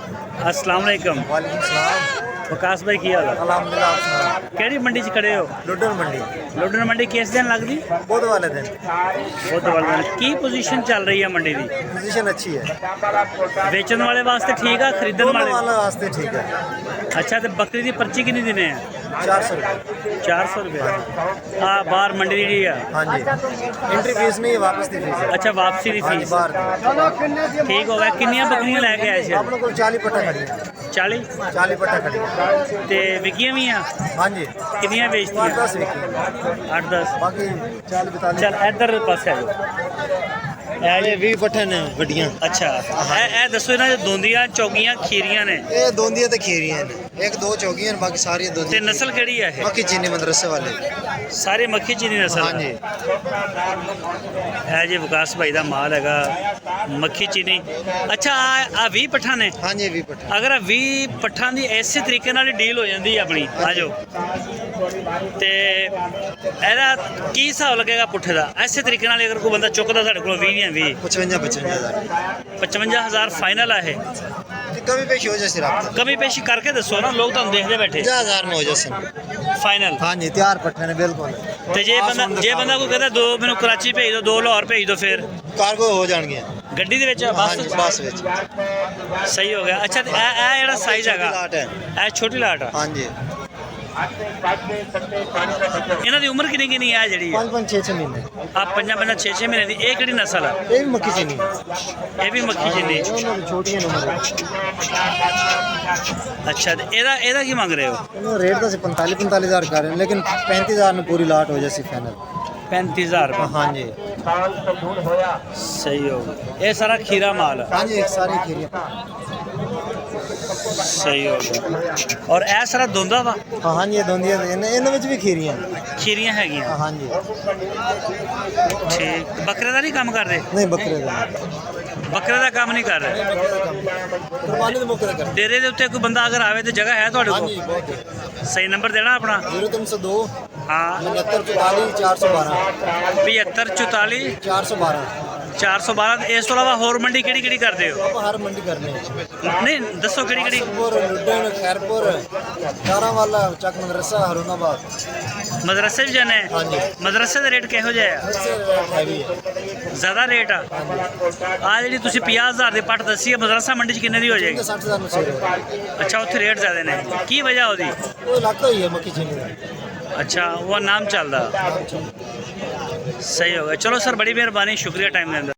अस्सलाम वालेकुम। वालेकुम सलाम। विकास भाई की हाल है? अल्हम्दुलिल्लाह आप सुनाओ। केड़ी मंडी च खड़े हो? लुडन मंडी लुडन मंडी किस दिन लगदी? बुध वाले दिन। बुधवार दिन। की पोजीशन चल रही है मंडी दी? पोजीशन अच्छी है, बेचने वाले वास्ते ठीक है, खरीदने दोनों वाले? वाले वास्ते ठीक है। अच्छा, तो बकरी की पर्ची कितनी दिने हैं? 400 रुपये। 400 रुपये। हाँ, बाहर मंडी दी है। हाँ जी, एंट्री फीस नहीं है, वापस की फीस है। अच्छा, वापसी की हाँ जी, फीस बाहर दी। ठीक हो गया। कितनी बकरियां लैके आए थे? अपने को 40 पट्टा खड़ी है। 40 40 पट्टा खड़ी है। ते विकियां भी हैं? हाँ जी, कितनियां बेचती 8-10 विकी, 8-10। बाकी 40-45। चल इधर पास है ये 20 पट्टे ने वड्डियां। अच्छा, ए दसो इन्हां दोंदियां चौगियां खीरियां ने? ये दोंदियां ते खीरियां ने, एक दो चौगियां बाकी सारी ते दोंदियां। नस्ल केड़ी है ये? मक्खी चीनी मदरसे वाले। सारे मक्खी चीनी नस्ल? हाँ जी, है जी विकास भाई का माल हैगा मक्खी चीनी। अच्छा, आ 20 पट्ठा ने? हाँ जी, 20 पट्टे। अगर 20 पट्ठा की इस तरीके नाल डील हो जाती है अपनी, आ जाओ, ते एदा की हिसाब लगेगा पुट्ठे का? इस तरीके नाल अगर कोई बंदा चुकदा साढ़े कोल 20 20 55 हज़ार 55,000 फाइनल है। कमी पेशी हो जाए रात कमी पेशी करके दसो ना, लोग तुम देखते बैठे। 50,000 में हो जाए फाइनल? हाँ जी, तैयार पट्टे ने बिल्कुल। ते जे बंदा कोई कहता दो मैनू कराची भेज दो, 2 लाहौर भेज दो, फिर कार्गो हो जाएंगे गड्डी दे विच? हाँ जी, बस बस विच। सही हो गया। अच्छा, ते ए जेड़ा साइज हैगा, लाट है। ए छोटी लाट है? हाँ जी, इन्हां दी उम्र कितनी कितनी है जेड़ी? 5-6 महीने। आ 5-6 महीने दी। ये केड़ी नस्ल है? ये भी मक्खी चीनी, ये भी मक्खी चीनी। छोटी नंबर। अच्छा, तो एदा की मांग रहे हो? रेट तो 45 हज़ार कर रहे हैं, लेकिन 35,000 में पूरी लाट हो जाए फाइनल। 35,000 रुपये? हाँ जी, सही हो गया। ये सारा खीरा माल है? हाँ जी, एक सारी खीरियाँ। सही हो गया। और ए सारा दोंदा वा? हाँ जी, दोंदियाँ इन्होंने भी खीरियाँ। खीरियां हैगियां? हाँ जी, ठीक। बकरे का नहीं काम कर रहे? नहीं बकरे का बकरे का काम नहीं कर रहे? कुर्बानी तो मुक्त कर। डेरे के उत्ते कोई बंदा अगर आवे तो जगह है तुहाडे हाँ कोल? जी, बहुत। सही नंबर देना अपना। 0302 हाँ, 6944 412 75 44 412। 412। इस तो इलावा होर मंडी केड़ी केड़ी करते हो? आप हर मंडी करने नहीं दसो केड़ी केड़ी? लुडन, खैरपुर, कारांवाला, चक मदरसा, हरुणाबाद। मदरसे भी जाने? हाँ जी, मदरसे का रेट किहो जिहा है? सबसे हैवी है। ज़्यादा रेट आ जी तुसीं 50,000 की पट दसी है, मदरसा मंडी च किन्ने दी हो जाएगी? 60,000 में शेयर है। अच्छा, उत्थे रेट ज़्यादा ने, की वजह होदी? वो इलाका ही है मक्खी चीनी का। अच्छा, वो नाम चलदा। सही हो गया। चलो सर, बड़ी मेहरबानी, शुक्रिया टाइम देने दा।